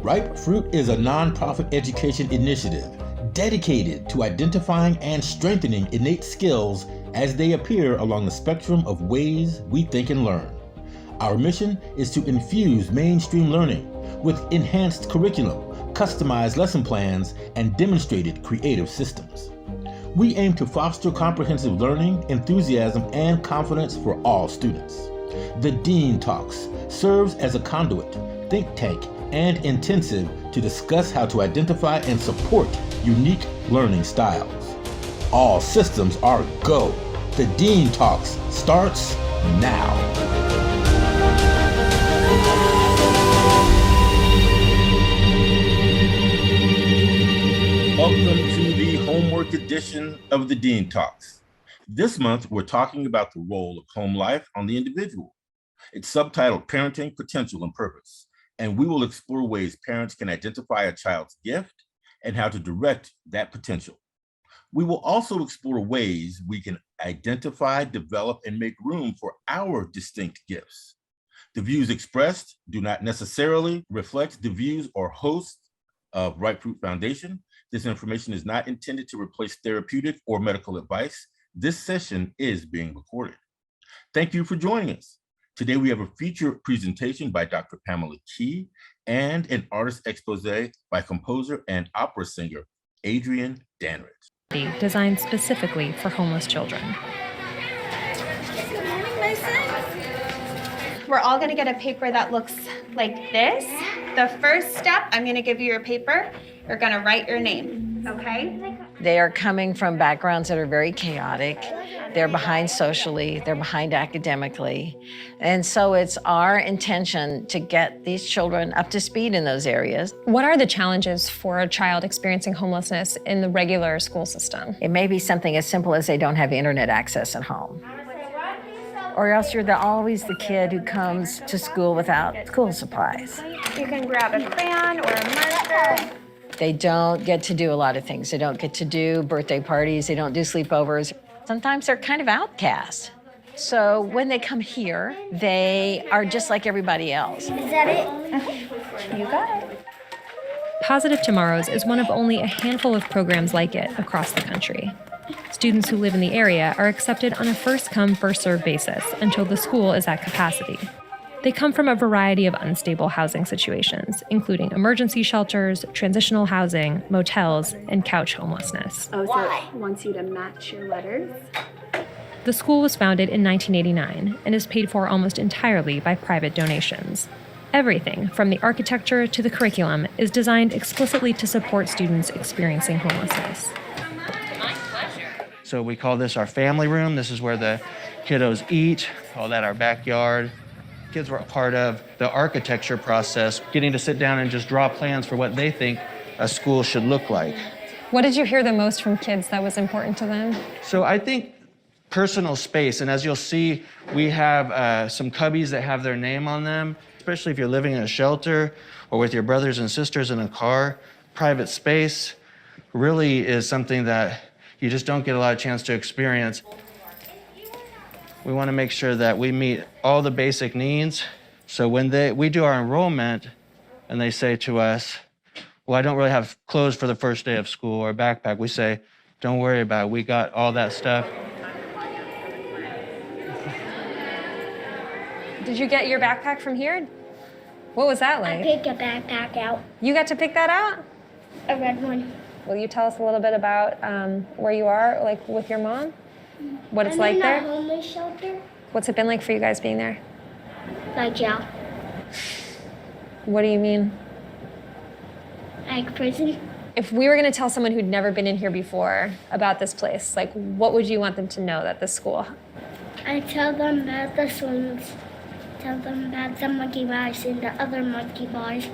Ripe Fruit is a nonprofit education initiative dedicated to identifying and strengthening innate skills as they appear along the spectrum of ways we think and learn. Our mission is to infuse mainstream learning with enhanced curriculum, customized lesson plans, and demonstrated creative systems. We aim to foster comprehensive learning, enthusiasm, and confidence for all students. The Dean Talks serves as a conduit, think tank, and intensive to discuss how to identify and support unique learning styles. All systems are go. The Dean Talks starts now. Welcome to the homework edition of the Dean Talks. This month, we're talking about the role of home life on the individual. It's subtitled Parenting, Potential, and Purpose, and we will explore ways parents can identify a child's gift and how to direct that potential. We will also explore ways we can identify, develop, and make room for our distinct gifts. The views expressed do not necessarily reflect the views or hosts of Ripe Fruit Foundation. This information is not intended to replace therapeutic or medical advice. This session is being recorded. Thank you for joining us. Today we have a feature presentation by Dr. Pamela Keye and an artist expose by composer and opera singer Adrienne Danrich. Designed specifically for homeless children. Good morning, my son. We're all gonna get a paper that looks like this. The first step, I'm gonna give you your paper. You're gonna write your name, okay? They are coming from backgrounds that are very chaotic. They're behind socially, they're behind academically. And so it's our intention to get these children up to speed in those areas. What are the challenges for a child experiencing homelessness in the regular school system? It may be something as simple as they don't have internet access at home. Or else you're always the kid who comes to school without school supplies. You can grab a crayon or a marker. They don't get to do a lot of things. They don't get to do birthday parties. They don't do sleepovers. Sometimes they're kind of outcast. So when they come here, they are just like everybody else. Is that it? You got it. Positive Tomorrows is one of only a handful of programs like it across the country. Students who live in the area are accepted on a first-come, first-served basis until the school is at capacity. They come from a variety of unstable housing situations, including emergency shelters, transitional housing, motels, and couch homelessness. Oh, so it wants you to match your letters? The school was founded in 1989 and is paid for almost entirely by private donations. Everything, from the architecture to the curriculum, is designed explicitly to support students experiencing homelessness. So we call this our family room. This is where the kiddos eat, call that our backyard. Kids were a part of the architecture process, getting to sit down and just draw plans for what they think a school should look like. What did you hear the most from kids that was important to them? So I think personal space, and as you'll see, we have some cubbies that have their name on them, especially if you're living in a shelter or with your brothers and sisters in a car. Private space really is something that you just don't get a lot of chance to experience. We want to make sure that we meet all the basic needs. So when we do our enrollment and they say to us, well, I don't really have clothes for the first day of school or a backpack, we say, don't worry about it. We got all that stuff. Did you get your backpack from here? What was that like? I picked a backpack out. You got to pick that out? A red one. Will you tell us a little bit about where you are, like with your mom? What it's like there? I'm in a homeless shelter. What's it been like for you guys being there? Like jail. What do you mean? Like prison. If we were going to tell someone who'd never been in here before about this place, like what would you want them to know that this school? I tell them about the swings. Tell them about the monkey bars and the other monkey bars.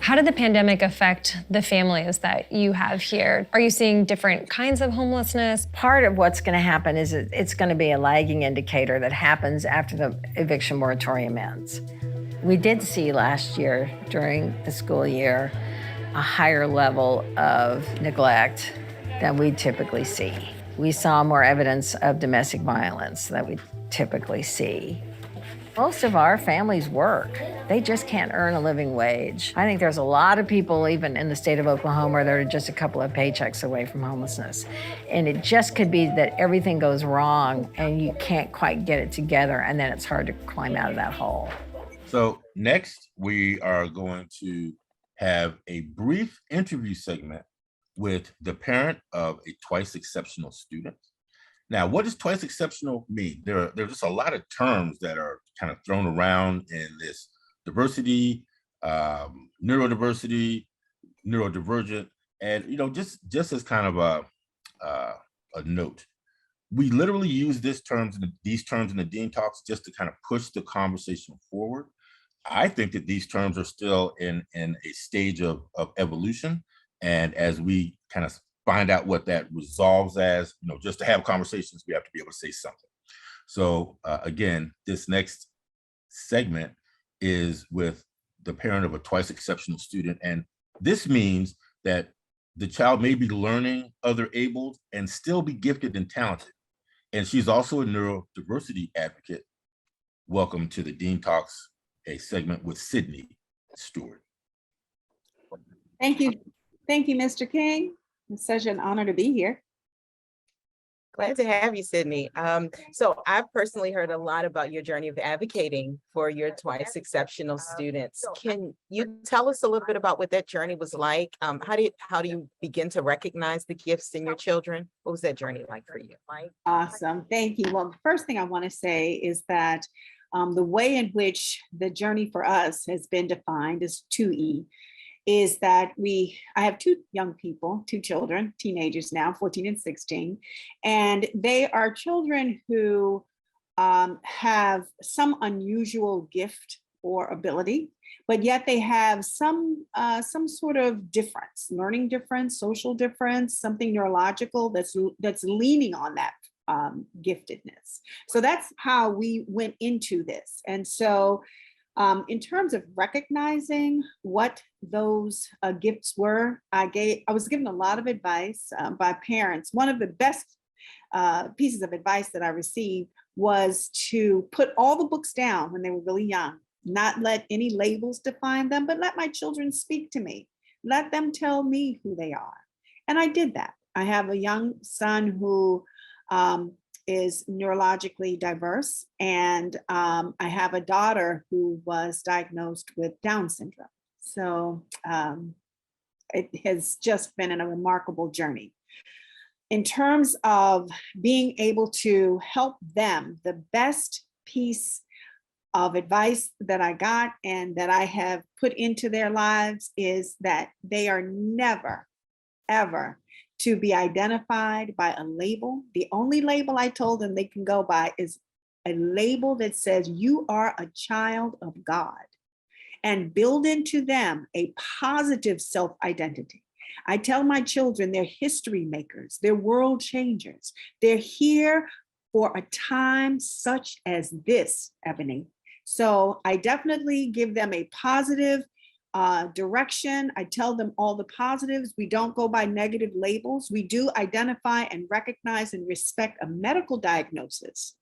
How did the pandemic affect the families that you have here? Are you seeing different kinds of homelessness? Part of what's going to happen is it's going to be a lagging indicator that happens after the eviction moratorium ends. We did see last year during the school year a higher level of neglect than we typically see. We saw more evidence of domestic violence than we typically see. Most of our families work. They just can't earn a living wage. I think there's a lot of people, even in the state of Oklahoma, that are just a couple of paychecks away from homelessness. And it just could be that everything goes wrong and you can't quite get it together, and then it's hard to climb out of that hole. So next, we are going to have a brief interview segment with the parent of a twice exceptional student. Now, what does twice exceptional mean? There's just a lot of terms that are kind of thrown around in this diversity, neurodiversity, neurodivergent, and just as kind of a note, we literally use these terms in the Dean Talks just to kind of push the conversation forward. I think that these terms are still in a stage of evolution, and as we kind of find out what that resolves as, just to have conversations, we have to be able to say something. So again, this next segment is with the parent of a twice exceptional student. And this means that the child may be learning other abled and still be gifted and talented. And she's also a neurodiversity advocate. Welcome to the Dean Talks, a segment with Sydney Steward. Thank you. Thank you, Mr. King. It's such an honor to be here. Glad to have you, Sydney. So I've personally heard a lot about your journey of advocating for your twice exceptional students. Can you tell us a little bit about what that journey was like? How do you begin to recognize the gifts in your children? What was that journey like for you? Awesome. Thank you. Well, the first thing I want to say is that the way in which the journey for us has been defined is 2E. Is that I have two young people, two children, teenagers now, 14 and 16, and they are children who have some unusual gift or ability, but yet they have some sort of difference, learning difference, social difference, something neurological that's leaning on that giftedness. So that's how we went into this. And so in terms of recognizing what those gifts were, I was given a lot of advice by parents. One of the best pieces of advice that I received was to put all the books down when they were really young, not let any labels define them, but let my children speak to me. Let them tell me who they are. And I did that. I have a young son who is neurologically diverse. And I have a daughter who was diagnosed with Down syndrome. So it has just been a remarkable journey. In terms of being able to help them, the best piece of advice that I got and that I have put into their lives is that they are never, ever to be identified by a label. The only label I told them they can go by is a label that says you are a child of God, and build into them a positive self-identity. I tell my children they're history makers, they're world changers. They're here for a time such as this, Ebony. So I definitely give them a positive direction. I tell them all the positives. We don't go by negative labels. We do identify and recognize and respect a medical diagnosis.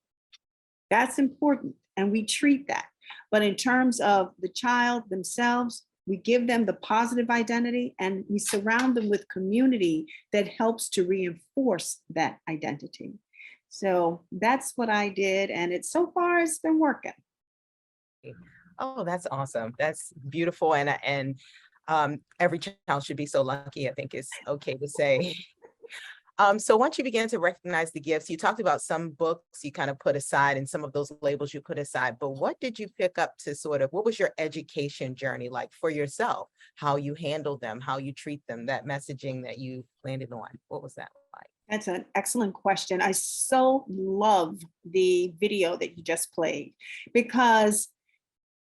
That's important, and we treat that. But in terms of the child themselves, we give them the positive identity and we surround them with community that helps to reinforce that identity. So that's what I did, and so far it's been working. Oh, that's awesome. That's beautiful. And every child should be so lucky, I think it's okay to say. So once you began to recognize the gifts, you talked about some books you kind of put aside and some of those labels you put aside, but what did you pick up to what was your education journey like for yourself? How you handle them, how you treat them, that messaging that you landed on, what was that like? That's an excellent question. I so love the video that you just played, because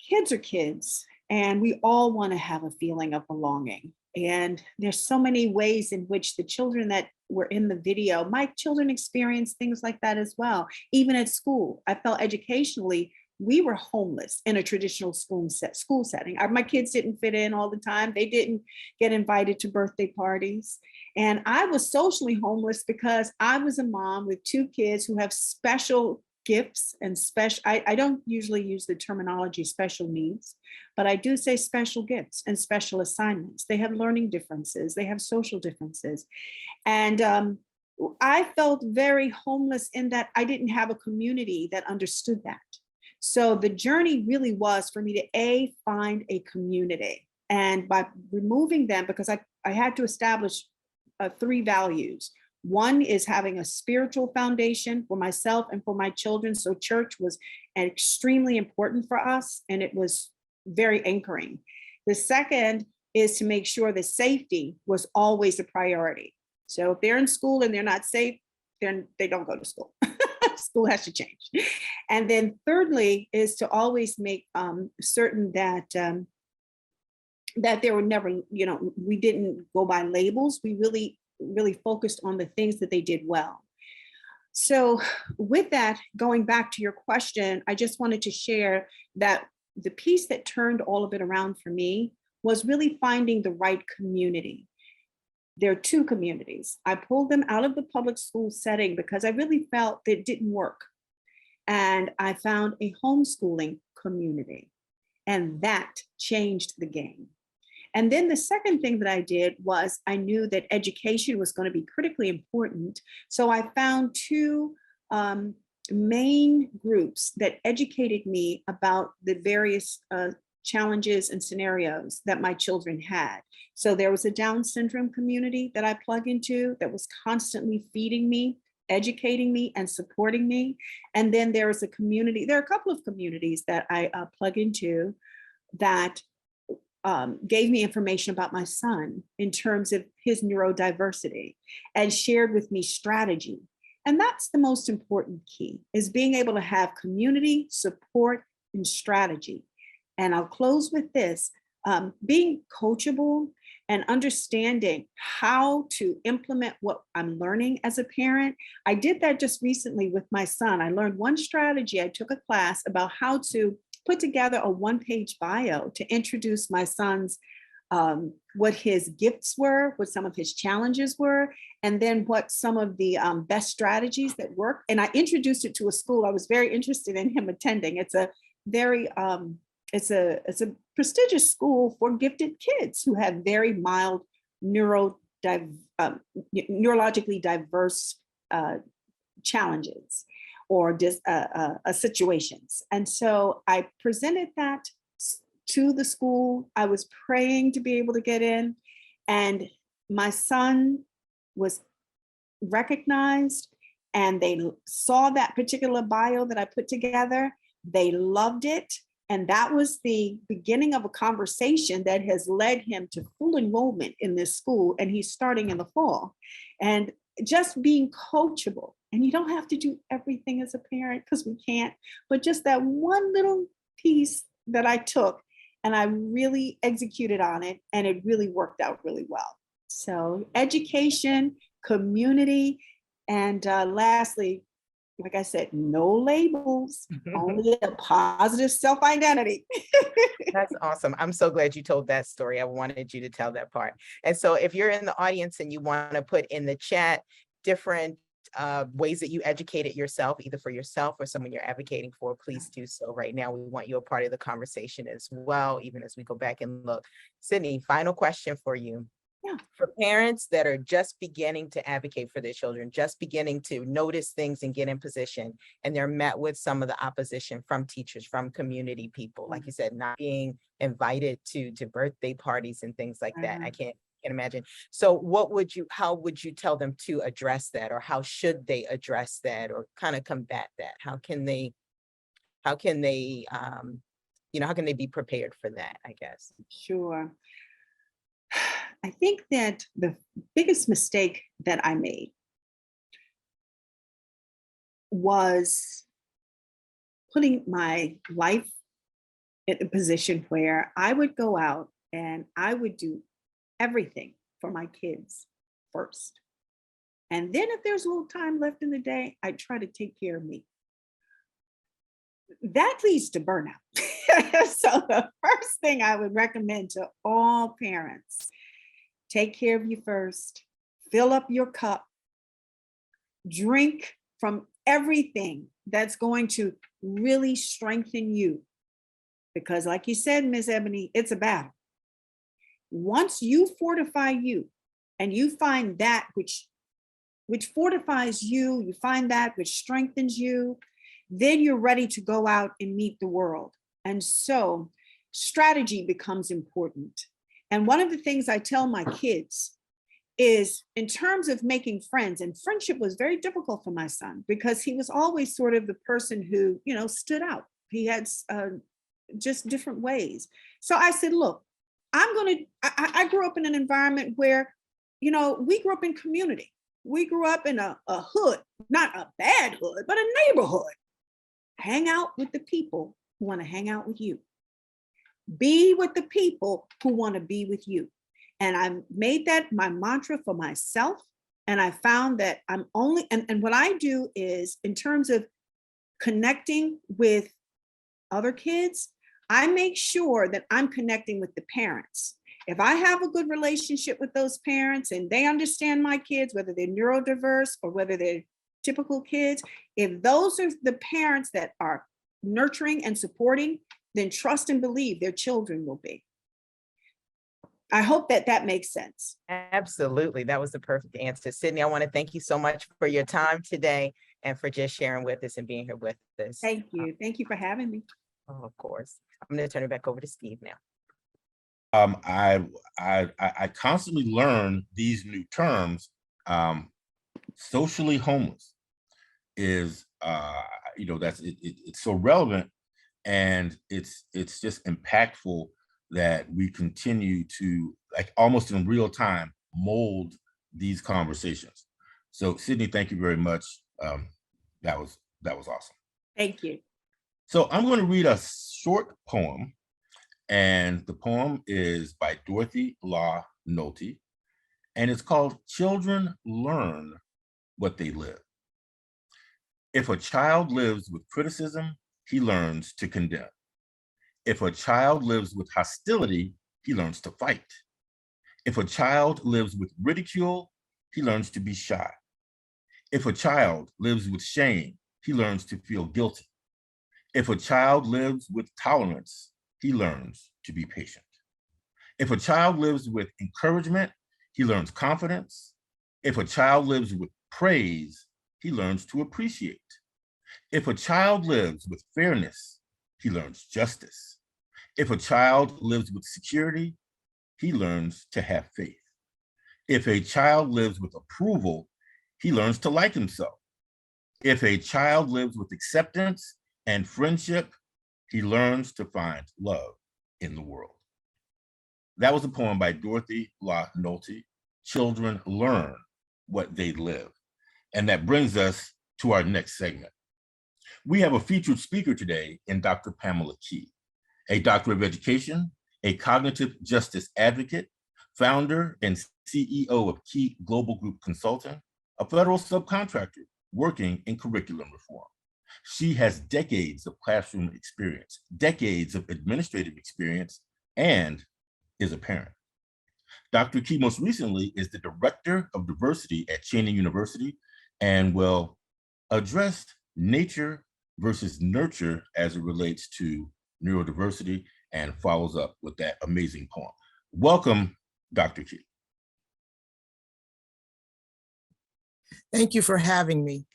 kids are kids and we all want to have a feeling of belonging. And there's so many ways in which the children that were in the video, my children experience things like that as well. Even at school, I felt educationally, we were homeless in a traditional school setting. My kids didn't fit in all the time. They didn't get invited to birthday parties. And I was socially homeless because I was a mom with two kids who have special gifts and special, I don't usually use the terminology special needs, but I do say special gifts and special assignments. They have learning differences, they have social differences. And I felt very homeless in that I didn't have a community that understood that. So the journey really was for me to find a community. And by removing them, because I had to establish 3 values. One is having a spiritual foundation for myself and for my children. So church was extremely important for us, and it was very anchoring. The second is to make sure that safety was always a priority. So if they're in school and they're not safe, then they don't go to school. School has to change. And then thirdly is to always make certain that that there were never, you know, we didn't go by labels. We really focused on the things that they did well. So with that, going back to your question, I just wanted to share that the piece that turned all of it around for me was really finding the right community. There are 2 communities. I pulled them out of the public school setting because I really felt that it didn't work. And I found a homeschooling community, and that changed the game. And then the second thing that I did was I knew that education was going to be critically important. So I found 2 main groups that educated me about the various challenges and scenarios that my children had. So there was a Down syndrome community that I plug into that was constantly feeding me, educating me, and supporting me. And then there was a community, there are a couple of communities that I plug into that gave me information about my son in terms of his neurodiversity and shared with me strategy. And that's the most important key, is being able to have community support and strategy. And I'll close with this, being coachable and understanding how to implement what I'm learning as a parent. I did that just recently with my son. I learned one strategy. I took a class about how to put together a 1-page bio to introduce my son's, what his gifts were, what some of his challenges were, and then what some of the best strategies that work. And I introduced it to a school. I was very interested in him attending. It's a very, it's a prestigious school for gifted kids who have very mild neurologically diverse challenges or situations. And so I presented that to the school. I was praying to be able to get in, and my son was recognized, and they saw that particular bio that I put together. They loved it. And that was the beginning of a conversation that has led him to full enrollment in this school. And he's starting in the fall. And just being coachable. And you don't have to do everything as a parent, because we can't, but just that one little piece that I took and I really executed on it, and it really worked out really well. So education, community, and lastly, like I said, no labels, only a positive self-identity. That's awesome. I'm so glad you told that story. I wanted you to tell that part. And so if you're in the audience and you want to put in the chat different ways that you educated yourself, either for yourself or someone you're advocating for, please do so right now. We want you a part of the conversation as well, even as we go back and look. Sydney, final question for you. Yeah. For parents that are just beginning to advocate for their children, just beginning to notice things and get in position, and they're met with some of the opposition from teachers, from community people, like you said, not being invited to birthday parties and things like that. I can't imagine. So how would you tell them to address that, or how should they address that, or kind of combat that? How can they be prepared for that, I guess? Sure. I think that the biggest mistake that I made was putting my life in a position where I would go out and I would do everything for my kids first. And then if there's a little time left in the day, I'd try to take care of me. That leads to burnout. So the first thing I would recommend to all parents, take care of you first, fill up your cup, drink from everything that's going to really strengthen you. Because like you said, Ms. Ebony, it's a battle. Once you fortify you and you find that which fortifies you, you find that which strengthens you, then you're ready to go out and meet the world. And so strategy becomes important. And one of the things I tell my kids is in terms of making friends, and friendship was very difficult for my son because he was always sort of the person who, stood out. He had just different ways. So I said, look, I grew up in an environment where, we grew up in community. We grew up in a hood, not a bad hood, but a neighborhood. Hang out with the people who want to hang out with you. Be with the people who want to be with you. And I made that my mantra for myself. And I found that I'm only, and what I do is in terms of connecting with other kids, I make sure that I'm connecting with the parents. If I have a good relationship with those parents and they understand my kids, whether they're neurodiverse or whether they're typical kids, if those are the parents that are nurturing and supporting, then trust and believe their children will be. I hope that makes sense. Absolutely. That was the perfect answer. Sydney, I want to thank you so much for your time today and for just sharing with us and being here with us. Thank you. Thank you for having me. Oh, of course. I'm going to turn it back over to Steve now. I constantly learn these new terms. Socially homeless is, it's so relevant, and it's just impactful that we continue to, like, almost in real time, mold these conversations. So Sydney, thank you very much. That was awesome. Thank you. So I'm going to read a short poem, and the poem is by Dorothy Law Nolte, and it's called Children Learn What They Live. If a child lives with criticism, he learns to condemn. If a child lives with hostility, he learns to fight. If a child lives with ridicule, he learns to be shy. If a child lives with shame, he learns to feel guilty. If a child lives with tolerance, he learns to be patient. If a child lives with encouragement, he learns confidence. If a child lives with praise, he learns to appreciate. If a child lives with fairness, he learns justice. If a child lives with security, he learns to have faith. If a child lives with approval, he learns to like himself. If a child lives with acceptance and friendship, he learns to find love in the world. That was a poem by Dorothy Law Nolte, Children Learn What They Live. And that brings us to our next segment. We have a featured speaker today in Dr. Pamela Keye, a doctor of education, a cognitive justice advocate, founder and CEO of Keye Global Group Consulting, a federal subcontractor working in curriculum reform. She has decades of classroom experience, decades of administrative experience, and is a parent. Dr. Keye most recently is the Director of Diversity at Cheyney University and will address nature versus nurture as it relates to neurodiversity, and follows up with that amazing poem. Welcome, Dr. Keye. Thank you for having me.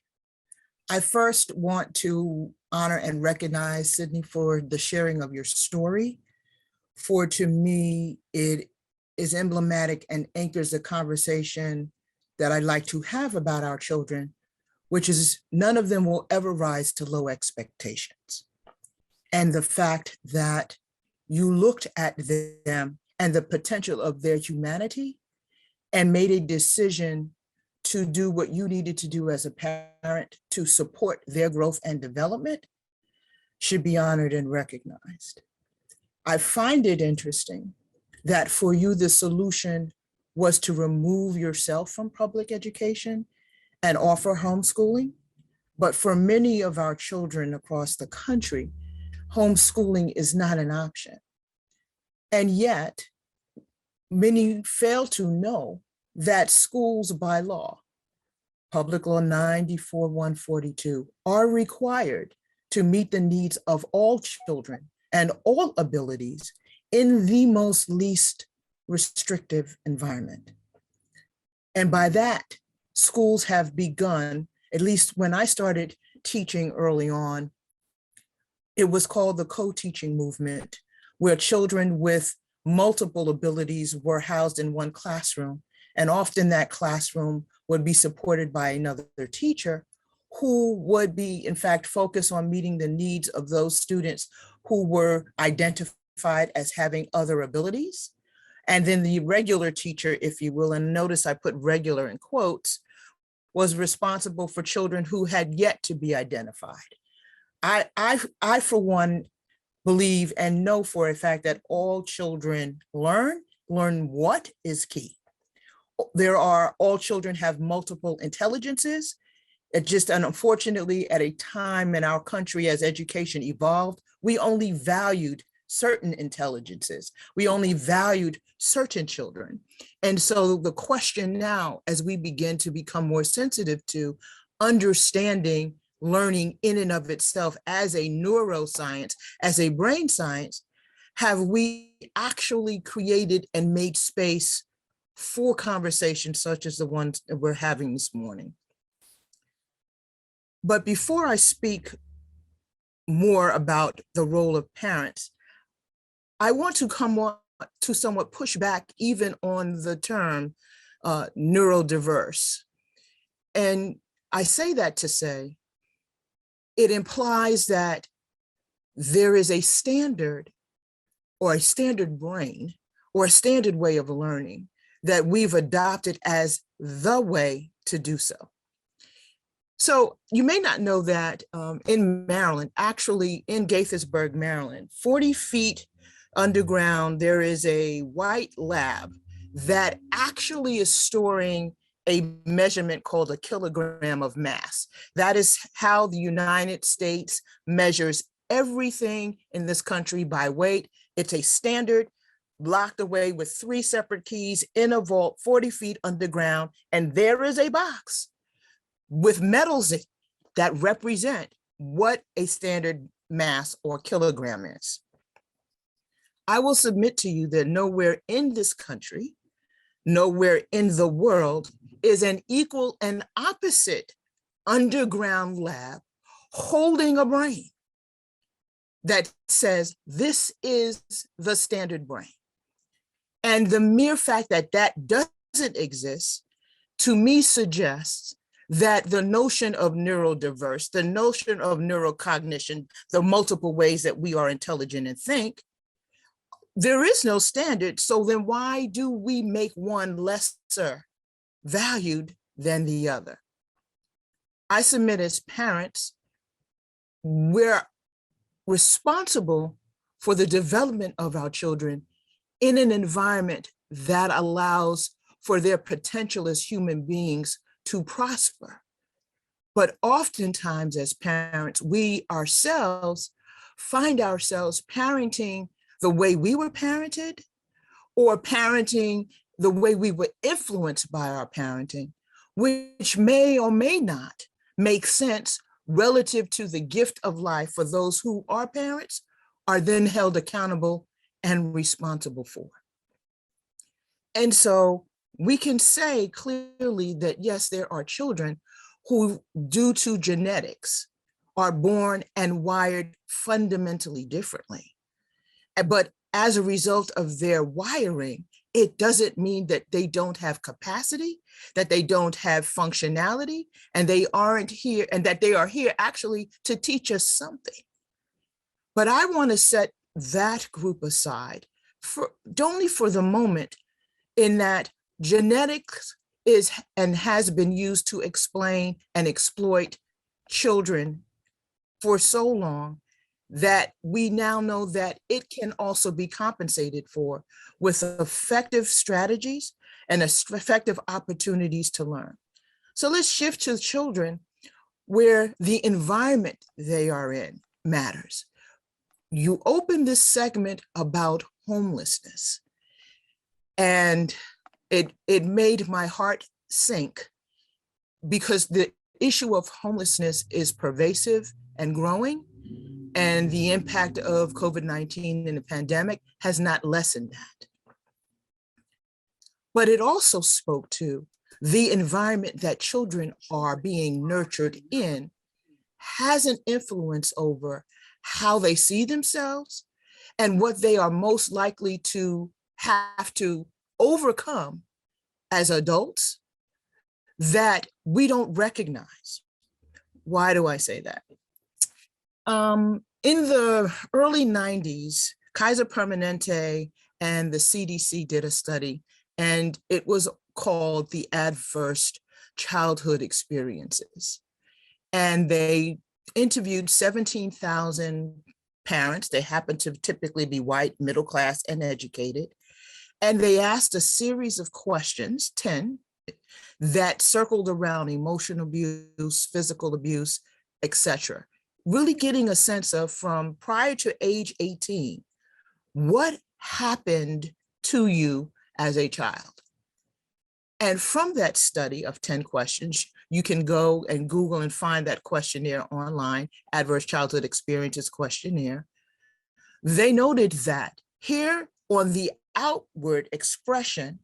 I first want to honor and recognize Sydney for the sharing of your story. For to me, it is emblematic and anchors a conversation that I'd like to have about our children, which is none of them will ever rise to low expectations. And the fact that you looked at them and the potential of their humanity and made a decision to do what you needed to do as a parent to support their growth and development should be honored and recognized. I find it interesting that for you, the solution was to remove yourself from public education and offer homeschooling. But for many of our children across the country, homeschooling is not an option. And yet, many fail to know that schools by law, Public Law 94-142, are required to meet the needs of all children and all abilities in the most least restrictive environment. And by that, schools have begun, at least when I started teaching early on, it was called the co-teaching movement, where children with multiple abilities were housed in one classroom. And often that classroom would be supported by another teacher who would be, in fact, focused on meeting the needs of those students who were identified as having other abilities. And then the regular teacher, if you will, and notice I put regular in quotes, was responsible for children who had yet to be identified. I for one, believe and know for a fact that all children learn what is key. All children have multiple intelligences. It just, and unfortunately, at a time in our country as education evolved, we only valued certain intelligences. We only valued certain children. And so the question now, as we begin to become more sensitive to understanding learning in and of itself as a neuroscience, as a brain science, have we actually created and made space for conversations such as the ones that we're having this morning? But before I speak more about the role of parents, I want to come on to somewhat push back even on the term neurodiverse. And I say that to say, it implies that there is a standard or a standard brain or a standard way of learning that we've adopted as the way to do so. So you may not know that in Maryland, actually in Gaithersburg, Maryland, 40 feet underground, there is a white lab that actually is storing a measurement called a kilogram of mass. That is how the United States measures everything in this country by weight. It's a standard locked away with 3 separate keys in a vault 40 feet underground. And there is a box with medals that represent what a standard mass or kilogram is. I will submit to you that nowhere in this country, nowhere in the world is an equal and opposite underground lab holding a brain that says this is the standard brain. And the mere fact that that doesn't exist, to me, suggests that the notion of neurodiverse, the notion of neurocognition, the multiple ways that we are intelligent and think, there is no standard. So then why do we make one lesser valued than the other? I submit as parents, we're responsible for the development of our children in an environment that allows for their potential as human beings to prosper. But oftentimes as parents, we ourselves find ourselves parenting the way we were parented, or parenting the way we were influenced by our parenting, which may or may not make sense relative to the gift of life for those who are parents, are then held accountable and responsible for. And so we can say clearly that yes, there are children who, due to genetics, are born and wired fundamentally differently. But as a result of their wiring, it doesn't mean that they don't have capacity, that they don't have functionality, and they aren't here, and that they are here actually to teach us something. But I want to set that group aside for only for the moment, in that genetics is and has been used to explain and exploit children for so long that we now know that it can also be compensated for with effective strategies and effective opportunities to learn. So let's shift to children where the environment they are in matters. You opened this segment about homelessness, and it made my heart sink because the issue of homelessness is pervasive and growing, and the impact of COVID-19 and the pandemic has not lessened that. But it also spoke to the environment that children are being nurtured in has an influence over how they see themselves and what they are most likely to have to overcome as adults that we don't recognize. Why do I say that? In the early 90s, Kaiser Permanente and the CDC did a study, and it was called the Adverse Childhood Experiences. And they interviewed 17,000 parents. They happened to typically be white, middle class, and educated. And they asked a series of questions, 10, that circled around emotional abuse, physical abuse, etc. Really getting a sense of, from prior to age 18, what happened to you as a child? And from that study of 10 questions, you can go and Google and find that questionnaire online, Adverse Childhood Experiences Questionnaire. They noted that here on the outward expression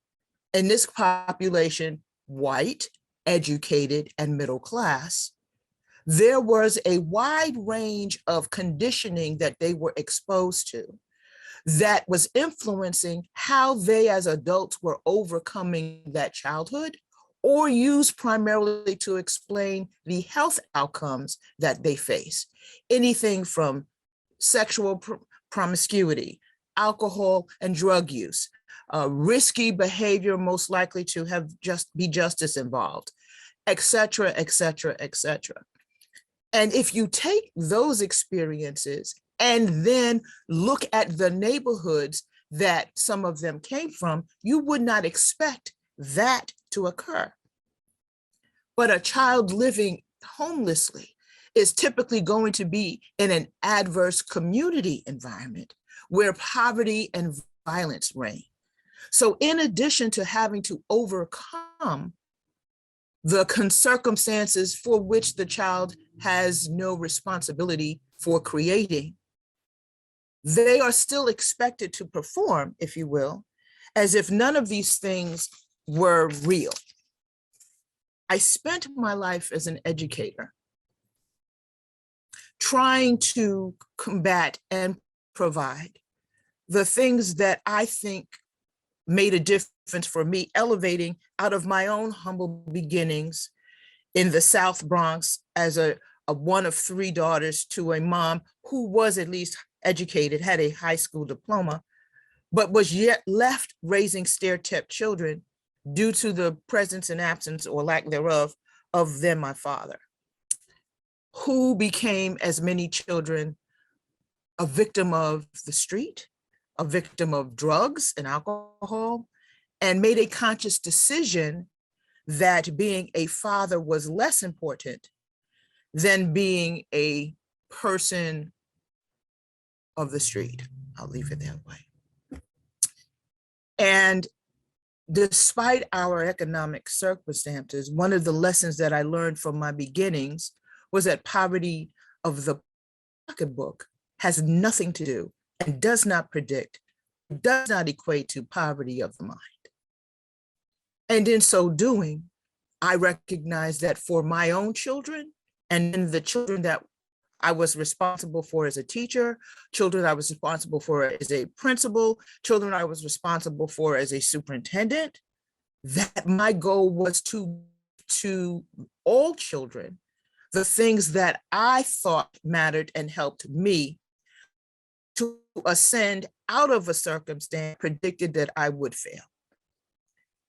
in this population, white, educated, and middle class, there was a wide range of conditioning that they were exposed to that was influencing how they as adults were overcoming that childhood, or used primarily to explain the health outcomes that they face. Anything from sexual promiscuity, alcohol and drug use, risky behavior most likely to have be justice involved, et cetera, et cetera, et cetera. And if you take those experiences and then look at the neighborhoods that some of them came from, you would not expect that to occur. But a child living homelessly is typically going to be in an adverse community environment where poverty and violence reign. So in addition to having to overcome the circumstances for which the child has no responsibility for creating, they are still expected to perform, if you will, as if none of these things were real. I spent my life as an educator trying to combat and provide the things that I think made a difference for me, elevating out of my own humble beginnings in the South Bronx as a one of 3 daughters to a mom who was at least educated, had a high school diploma, but was yet left raising stair-step children due to the presence and absence or lack thereof of then my father, who became, as many children, a victim of the street, a victim of drugs and alcohol, and made a conscious decision that being a father was less important than being a person of the street. I'll leave it that way. And despite our economic circumstances, one of the lessons that I learned from my beginnings was that poverty of the pocketbook has nothing to do and does not predict, does not equate to poverty of the mind. And in so doing, I recognize that for my own children and then the children that I was responsible for as a teacher, children I was responsible for as a principal, children I was responsible for as a superintendent, that my goal was to all children the things that I thought mattered and helped me to ascend out of a circumstance predicted that I would fail.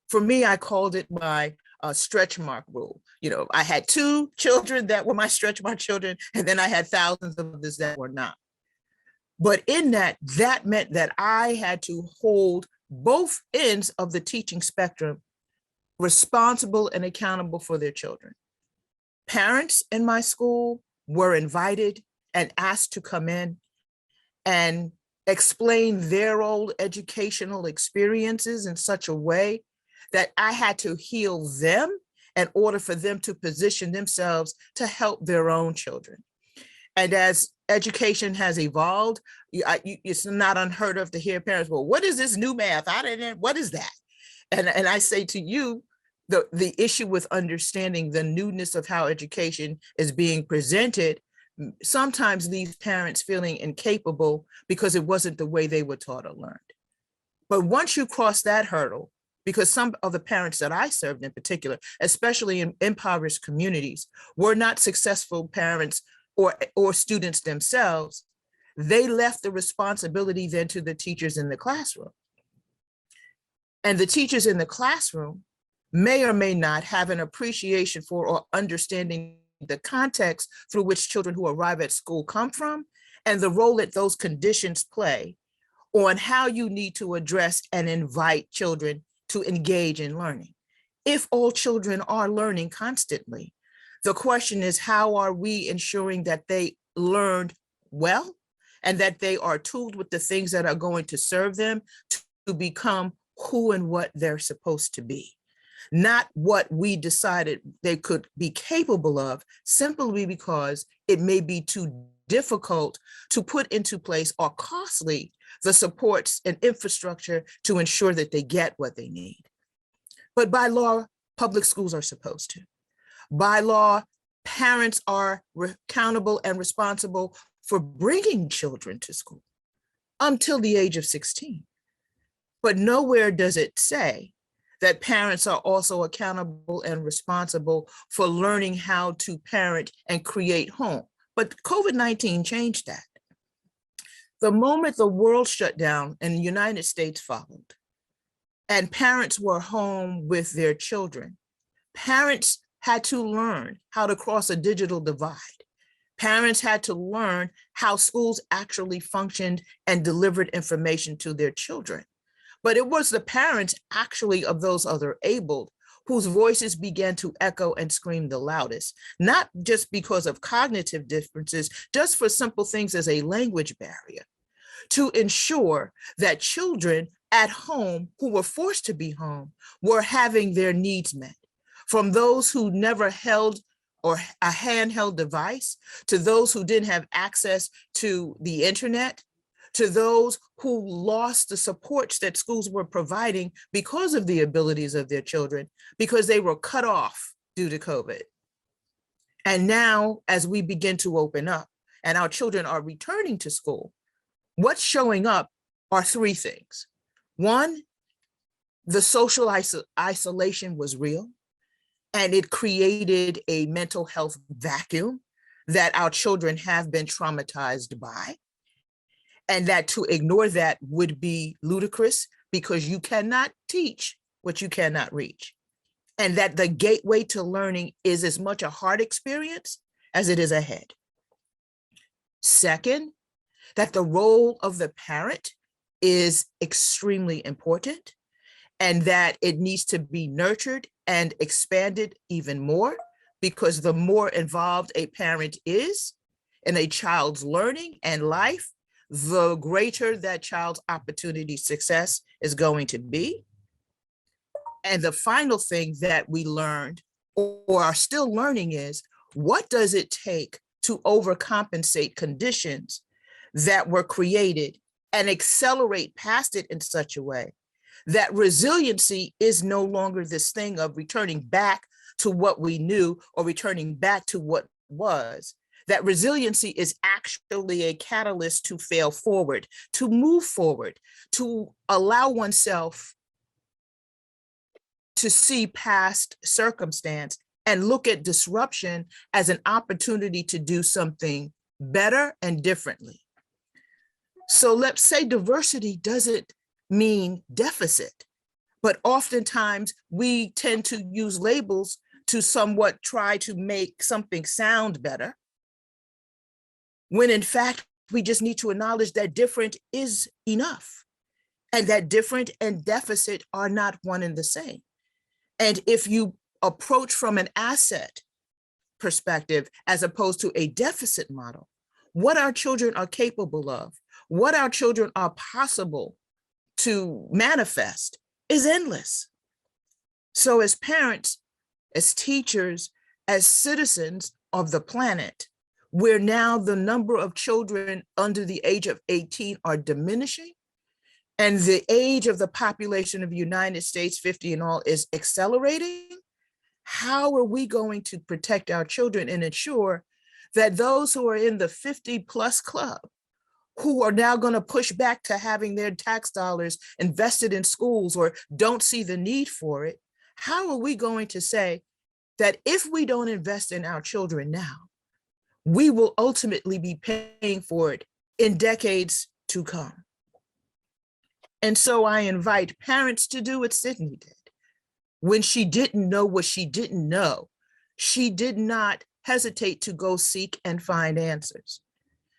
For me, I called it my stretch mark rule. You know, I had 2 children that were my stretch mark children, and then I had thousands of others that were not. But in that meant that I had to hold both ends of the teaching spectrum responsible and accountable for their children. Parents in my school were invited and asked to come in and explain their old educational experiences in such a way that I had to heal them in order for them to position themselves to help their own children. And as education has evolved, it's not unheard of to hear parents, well, what is this new math? What is that? And I say to you, the issue with understanding the newness of how education is being presented sometimes leaves parents feeling incapable because it wasn't the way they were taught or learned. But once you cross that hurdle, because some of the parents that I served in particular, especially in impoverished communities, were not successful parents or students themselves, they left the responsibility then to the teachers in the classroom. And the teachers in the classroom may or may not have an appreciation for or understanding the context through which children who arrive at school come from, and the role that those conditions play on how you need to address and invite children to engage in learning. If all children are learning constantly, the question is, how are we ensuring that they learned well and that they are tooled with the things that are going to serve them to become who and what they're supposed to be? Not what we decided they could be capable of, simply because it may be too difficult to put into place or costly the supports and infrastructure to ensure that they get what they need. But by law, public schools are supposed to. By law, parents are accountable and responsible for bringing children to school until the age of 16. But nowhere does it say that parents are also accountable and responsible for learning how to parent and create home. But COVID-19 changed that. The moment the world shut down and the United States followed, and parents were home with their children, parents had to learn how to cross a digital divide. Parents had to learn how schools actually functioned and delivered information to their children. But it was the parents actually of those other abled whose voices began to echo and scream the loudest, not just because of cognitive differences, just for simple things as a language barrier, to ensure that children at home who were forced to be home were having their needs met. From those who never held or a handheld device, to those who didn't have access to the internet, to those who lost the supports that schools were providing because of the abilities of their children, because they were cut off due to COVID. And now, as we begin to open up and our children are returning to school, what's showing up are three things. One, the social isolation was real, and it created a mental health vacuum that our children have been traumatized by. And that to ignore that would be ludicrous, because you cannot teach what you cannot reach. And that the gateway to learning is as much a heart experience as it is a head. Second, that the role of the parent is extremely important, and that it needs to be nurtured and expanded even more, because the more involved a parent is in a child's learning and life, the greater that child's opportunity success is going to be. And the final thing that we learned or are still learning is, what does it take to overcompensate conditions that were created and accelerate past it in such a way that resiliency is no longer this thing of returning back to what we knew or returning back to what was. That resiliency is actually a catalyst to fail forward, to move forward, to allow oneself to see past circumstance and look at disruption as an opportunity to do something better and differently. So let's say diversity doesn't mean deficit, but oftentimes we tend to use labels to somewhat try to make something sound better, when in fact, we just need to acknowledge that different is enough, and that different and deficit are not one and the same. And if you approach from an asset perspective, as opposed to a deficit model, what our children are capable of, what our children are possible to manifest is endless. So as parents, as teachers, as citizens of the planet, where now the number of children under the age of 18 are diminishing, and the age of the population of the United States, 50 and all, is accelerating, how are we going to protect our children and ensure that those who are in the 50 plus club, who are now going to push back to having their tax dollars invested in schools or don't see the need for it, how are we going to say that if we don't invest in our children now, we will ultimately be paying for it in decades to come? And so I invite parents to do what Sydney did. When she didn't know what she didn't know, she did not hesitate to go seek and find answers.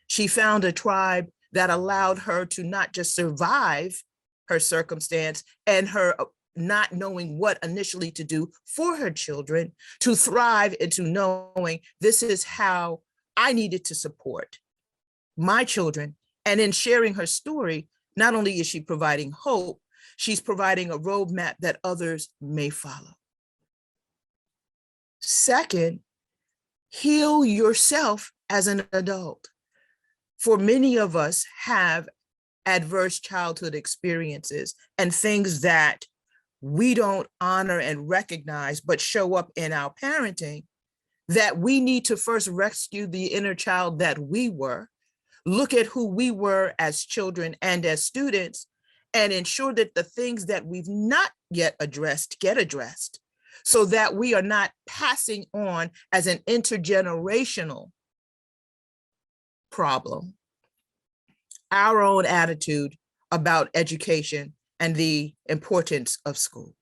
She found a tribe that allowed her to not just survive her circumstance and her not knowing what initially to do for her children, to thrive into knowing this is how I needed to support my children. And in sharing her story, not only is she providing hope, she's providing a roadmap that others may follow. Second, heal yourself as an adult. For many of us have adverse childhood experiences and things that we don't honor and recognize, but show up in our parenting, that we need to first rescue the inner child that we were, look at who we were as children and as students, and ensure that the things that we've not yet addressed get addressed, so that we are not passing on as an intergenerational problem our own attitude about education and the importance of school.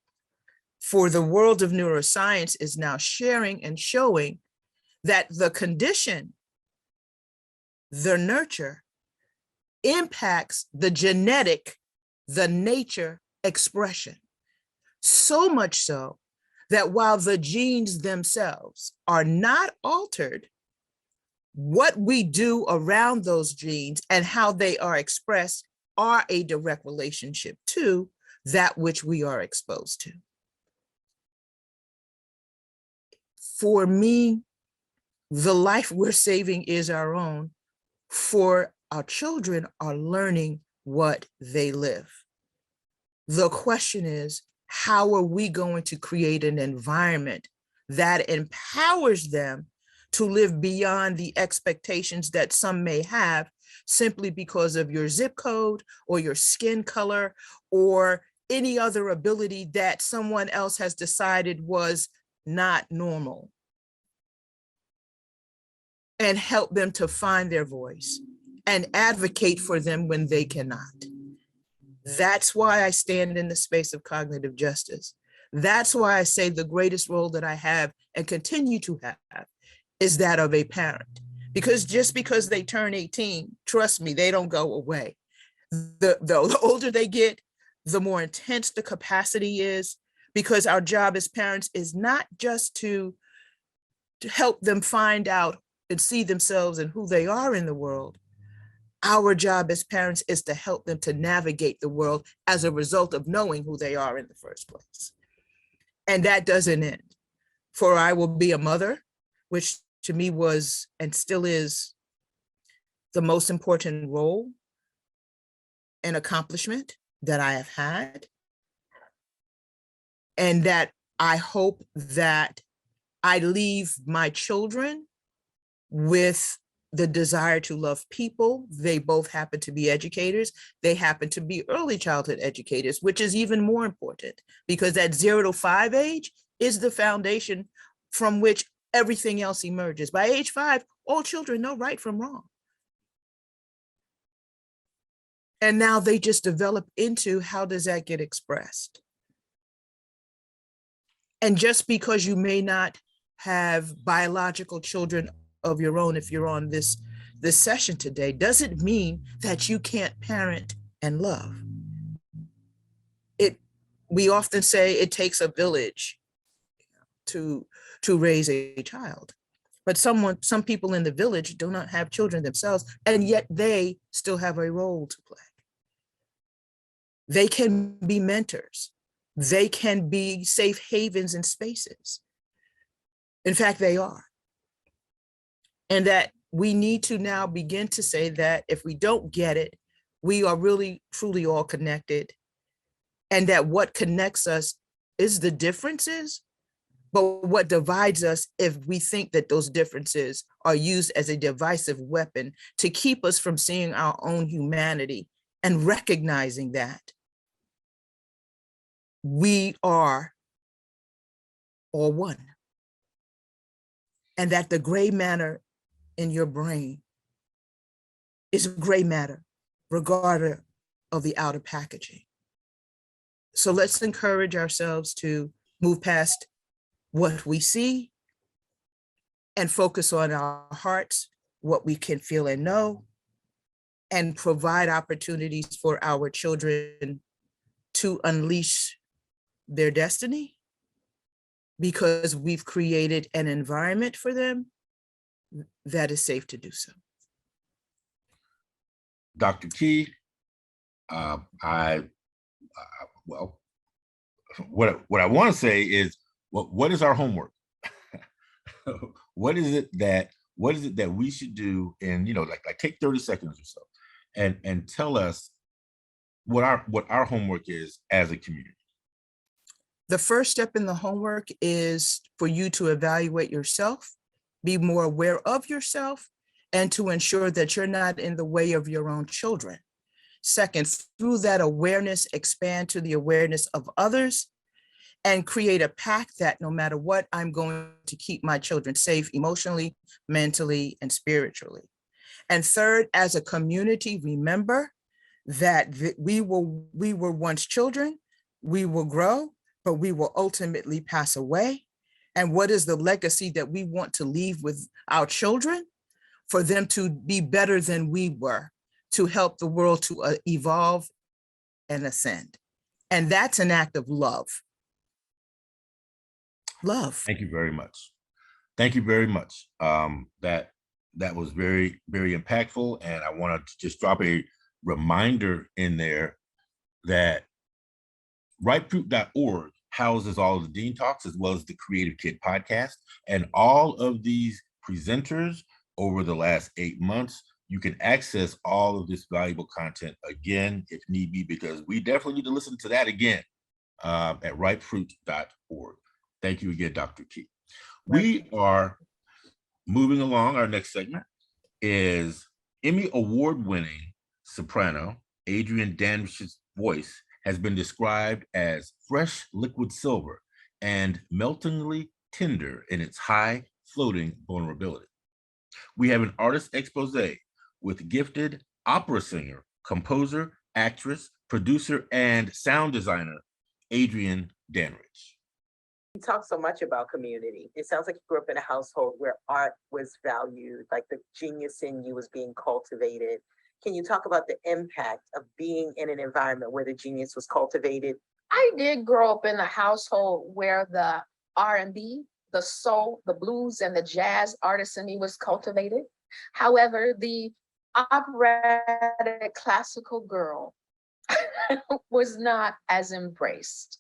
For the world of neuroscience is now sharing and showing that the condition, the nurture, impacts the genetic, the nature expression. So much so that while the genes themselves are not altered, what we do around those genes and how they are expressed are a direct relationship to that which we are exposed to. For me, the life we're saving is our own, for our children are learning what they live. The question is, how are we going to create an environment that empowers them to live beyond the expectations that some may have simply because of your zip code or your skin color or any other ability that someone else has decided was not normal, and help them to find their voice and advocate for them when they cannot. That's why I stand in the space of cognitive justice. That's why I say the greatest role that I have and continue to have is that of a parent. Because just because they turn 18, trust me, they don't go away. The older they get, the more intense the capacity is, because our job as parents is not just to help them find out and see themselves and who they are in the world. Our job as parents is to help them to navigate the world as a result of knowing who they are in the first place. And that doesn't end. For I will be a mother, which to me was and still is the most important role and accomplishment that I have had. And that I hope that I leave my children with the desire to love people. They both happen to be educators. They happen to be early childhood educators, which is even more important because that 0 to 5 age is the foundation from which everything else emerges. By age 5, all children know right from wrong. And now they just develop into how does that get expressed? And just because you may not have biological children of your own, if you're on this session today, doesn't mean that you can't parent and love. We often say it takes a village to raise a child, but some people in the village do not have children themselves, and yet they still have a role to play. They can be mentors. They can be safe havens and spaces. In fact, they are. And that we need to now begin to say that if we don't get it, we are really, truly all connected. And that what connects us is the differences, but what divides us if we think that those differences are used as a divisive weapon to keep us from seeing our own humanity and recognizing that we are all one. And that the gray matter in your brain is gray matter, regardless of the outer packaging. So let's encourage ourselves to move past what we see and focus on our hearts, what we can feel and know, and provide opportunities for our children to unleash their destiny, because we've created an environment for them that is safe to do so. Dr. Keye, well, what I want to say is, what is our homework? What is it that we should do? And like take 30 seconds or so, and tell us what our homework is as a community. The first step in the homework is for you to evaluate yourself, be more aware of yourself, and to ensure that you're not in the way of your own children. Second, through that awareness, expand to the awareness of others and create a pact that no matter what, I'm going to keep my children safe emotionally, mentally, and spiritually. And third, as a community, remember that we were once children, we will grow, but we will ultimately pass away. And what is the legacy that we want to leave with our children? For them to be better than we were, to help the world to evolve and ascend. And that's an act of love. Love. Thank you very much. Thank you very much. That was very, very impactful. And I want to just drop a reminder in there that riperoot.org houses all of the Dean Talks as well as the Creative Kid podcast. And all of these presenters over the last 8 months, you can access all of this valuable content again, if need be, because we definitely need to listen to that again at riperoot.org. Thank you again, Dr. Keye. We are moving along. Our next segment is Emmy Award-winning soprano Adrienne Danrich's voice has been described as fresh liquid silver and meltingly tender in its high floating vulnerability. We have an artist expose with gifted opera singer, composer, actress, producer, and sound designer, Adrienne Danrich. You talk so much about community. It sounds like you grew up in a household where art was valued, like the genius in you was being cultivated. Can you talk about the impact of being in an environment where the genius was cultivated? I did grow up in a household where the R&B, the soul, the blues, and the jazz artist in me was cultivated. However, the operatic classical girl was not as embraced.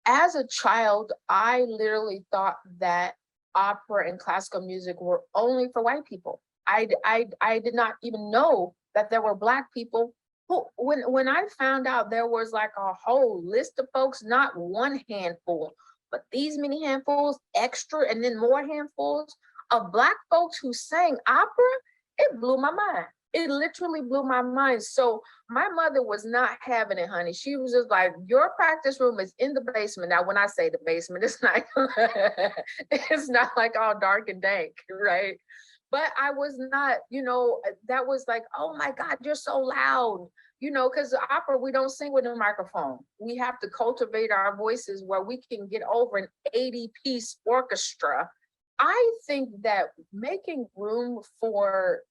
As a child, I literally thought that opera and classical music were only for white people. I did not even know that there were Black people who, when I found out there was like a whole list of folks, not one handful, but these many handfuls extra, and then more handfuls of Black folks who sang opera, it blew my mind. It literally blew my mind. So my mother was not having it, honey. She was just like, your practice room is in the basement. Now, when I say the basement, it's not, it's not like all dark and dank, right? But I was not, that was like, oh my God, you're so loud, because opera, we don't sing with a microphone. We have to cultivate our voices where we can get over an 80-piece orchestra. I think that making room for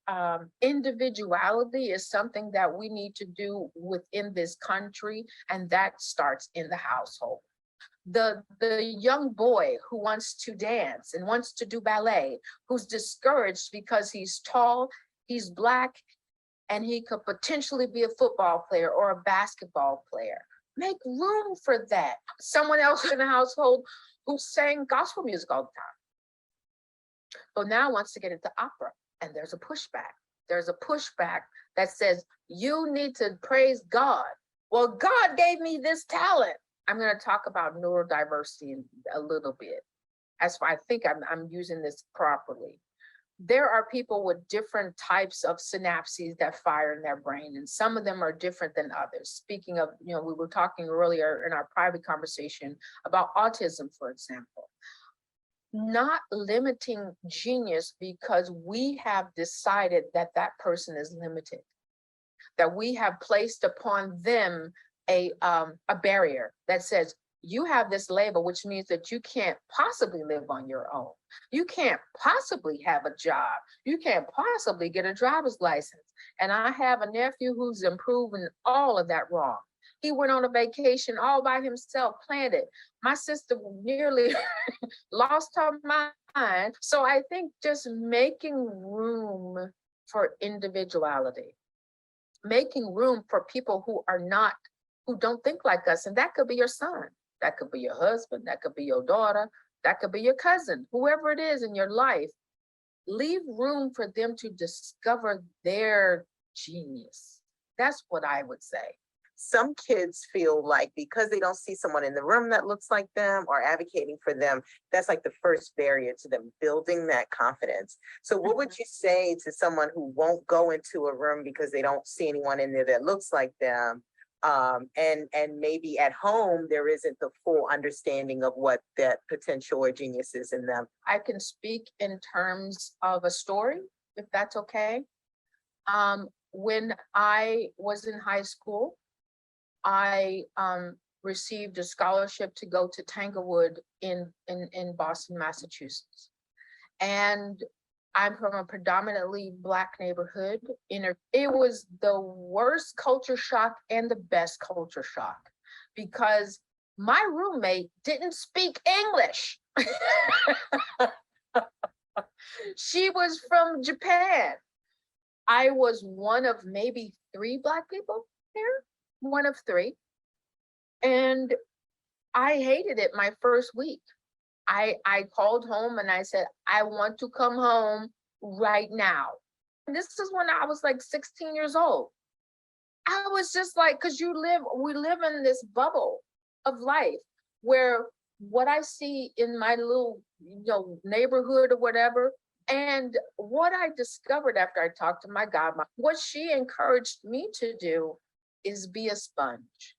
individuality is something that we need to do within this country, and that starts in the household. The young boy who wants to dance and wants to do ballet, who's discouraged because he's tall, he's Black, and he could potentially be a football player or a basketball player. Make room for that. Someone else in the household who sang gospel music all the time. but now wants to get into opera, and there's a pushback. There's a pushback that says, you need to praise God. Well, God gave me this talent. I'm going to talk about neurodiversity in a little bit. As I think I'm using this properly. There are people with different types of synapses that fire in their brain, and some of them are different than others. Speaking of, we were talking earlier in our private conversation about autism, for example. Not limiting genius because we have decided that that person is limited, that we have placed upon them a barrier that says, you have this label, which means that you can't possibly live on your own. You can't possibly have a job. You can't possibly get a driver's license. And I have a nephew who's improving all of that wrong. He went on a vacation all by himself, planned it. My sister nearly lost her mind. So I think just making room for individuality, making room for people who don't think like us. And that could be your son. That could be your husband, that could be your daughter, that could be your cousin, whoever it is in your life. Leave room for them to discover their genius. That's what I would say. Some kids feel like because they don't see someone in the room that looks like them or advocating for them, that's like the first barrier to them building that confidence. So what would you say to someone who won't go into a room because they don't see anyone in there that looks like them? And maybe at home, there isn't the full understanding of what that potential or genius is in them. I can speak in terms of a story, if that's okay. When I was in high school, I received a scholarship to go to Tanglewood in Boston, Massachusetts. And I'm from a predominantly Black neighborhood. It was the worst culture shock and the best culture shock because my roommate didn't speak English. She was from Japan. I was one of maybe 3 Black people here, one of 3. And I hated it my first week. I called home and I said, I want to come home right now. And this is when I was like 16 years old. I was just like, because we live in this bubble of life where what I see in my little, neighborhood or whatever, and what I discovered after I talked to my godmother, what she encouraged me to do is be a sponge.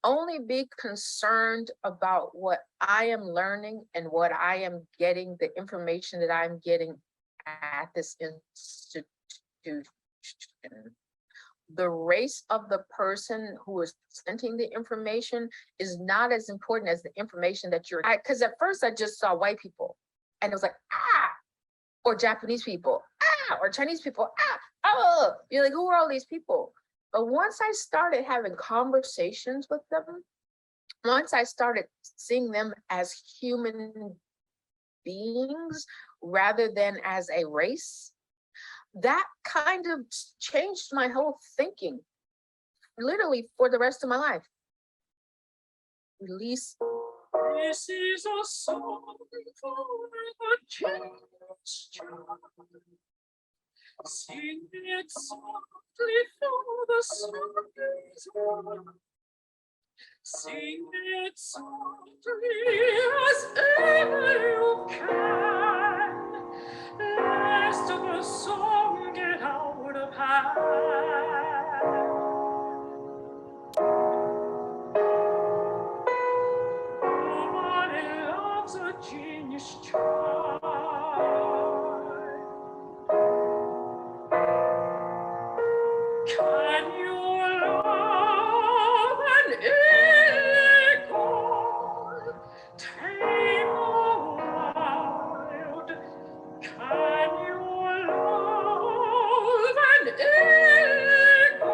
Only be concerned about what I am learning and what I am getting, the information that I'm getting at this institution. The race of the person who is presenting the information is not as important as the information that because at first I just saw white people and it was like, or Japanese people, or Chinese people, oh, you're like, who are all these people? But once I started having conversations with them, once I started seeing them as human beings rather than as a race, that kind of changed my whole thinking, literally for the rest of my life. Release. This is a song for the gesture. Sing it softly for the sun's warmth. Sing it softly as ever you can, lest the song get out of hand. Nobody loves a genius child. Can you love an eagle, tame or wild? Can you love an eagle,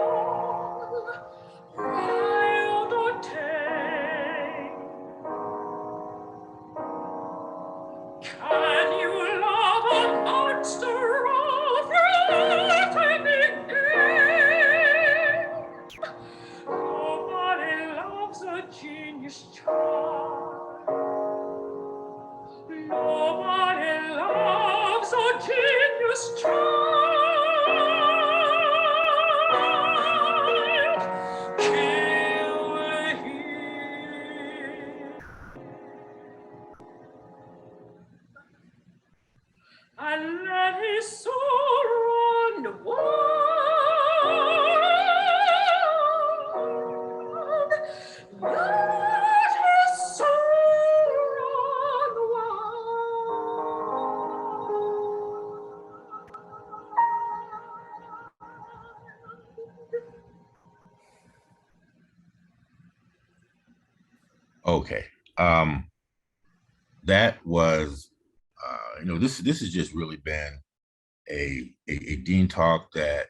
Okay. That was, this has just really been a dean talk that,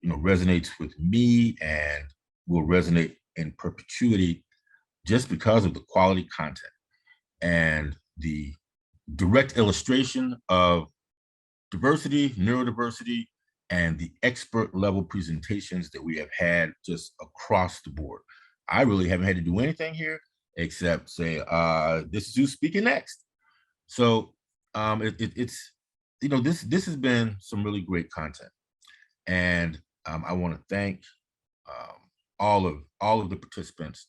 resonates with me and will resonate in perpetuity just because of the quality content and the direct illustration of diversity, neurodiversity, and the expert level presentations that we have had just across the board. I really haven't had to do anything here except say, this is who's speaking next. So it's, this has been some really great content. And I want to thank all of the participants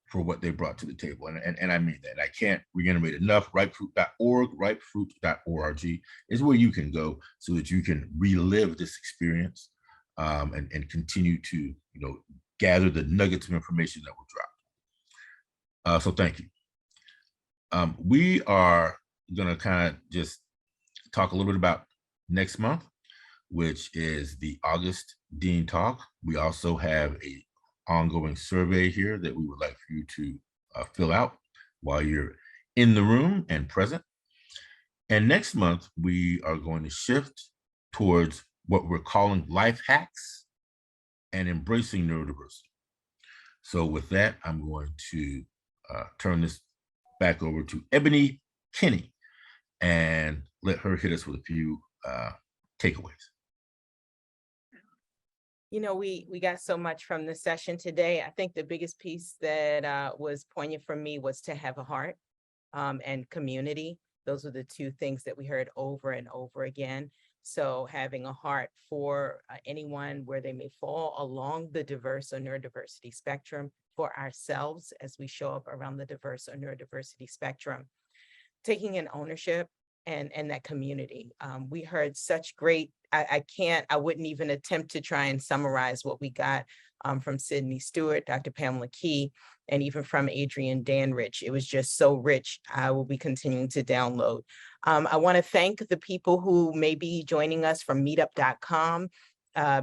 for what they brought to the table. And I mean that. I can't reiterate enough. Ripefruit.org, ripefruit.org is where you can go so that you can relive this experience and continue to, gather the nuggets of information that were dropped. So thank you. We are going to kind of just talk a little bit about next month, which is the August Dean Talk. We also have a ongoing survey here that we would like for you to fill out while you're in the room and present. And next month, we are going to shift towards what we're calling life hacks and embracing neurodiversity. So with that, I'm going to turn this back over to Ebony Kinney and let her hit us with a few takeaways. We got so much from the session today. I think the biggest piece that was poignant for me was to have a heart and community. Those are the two things that we heard over and over again. So having a heart for anyone where they may fall along the diverse or neurodiversity spectrum, for ourselves as we show up around the diverse or neurodiversity spectrum, taking an ownership and that community. We heard such great, I wouldn't even attempt to try and summarize what we got from Sydney Steward, Dr. Pamela Keye, and even from Adrienne Danrich. It was just so rich. I will be continuing to download. I want to thank the people who may be joining us from meetup.com.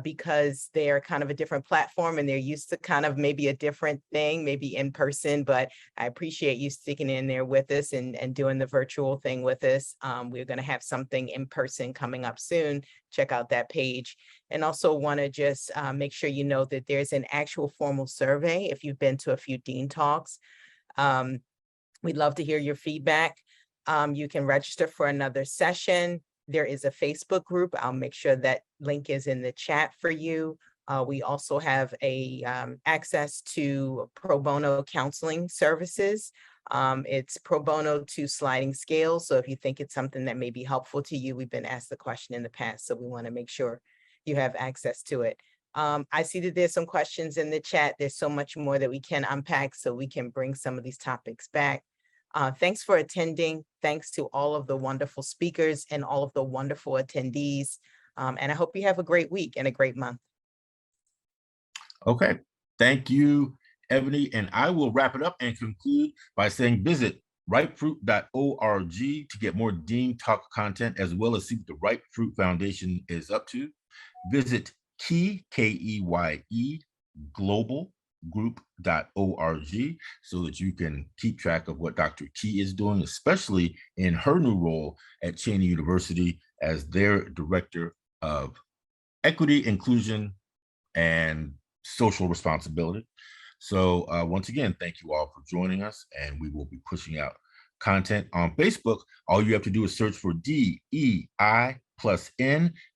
Because they're kind of a different platform and they're used to kind of maybe a different thing, maybe in person, but I appreciate you sticking in there with us and doing the virtual thing with us. We're going to have something in person coming up soon. Check out that page. And also want to just make sure you know that there's an actual formal survey if you've been to a few Dean Talks. We'd love to hear your feedback. You can register for another session. There is a Facebook group. I'll make sure that link is in the chat for you. We also have access to pro bono counseling services. It's pro bono to sliding scale. So if you think it's something that may be helpful to you, we've been asked the question in the past, so we want to make sure you have access to it. I see that there's some questions in the chat. There's so much more that we can unpack so we can bring some of these topics back. Thanks for attending. Thanks to all of the wonderful speakers and all of the wonderful attendees. And I hope you have a great week and a great month. Okay, thank you, Ebony. And I will wrap it up and conclude by saying visit ripefruit.org to get more Dean Talk content, as well as see what the Ripe Fruit Foundation is up to. Visit Keye, Keye, global group.org so that you can keep track of what Dr. Keye is doing, especially in her new role at Cheney University as their Director of Equity, Inclusion, and Social Responsibility. So once again, thank you all for joining us, and we will be pushing out content on Facebook. All you have to do is search for DEI+N,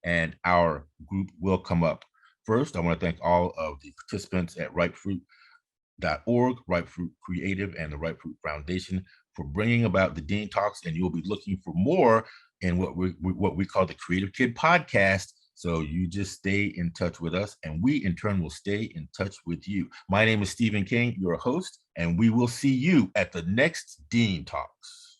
and our group will come up. First, I want to thank all of the participants at ripefruit.org, Ripefruit Creative, and the Ripefruit Foundation for bringing about the Dean Talks, and you'll be looking for more in what we call the Creative Kid Podcast. So you just stay in touch with us, and we in turn will stay in touch with you. My name is Stephen King, your host, and we will see you at the next Dean Talks.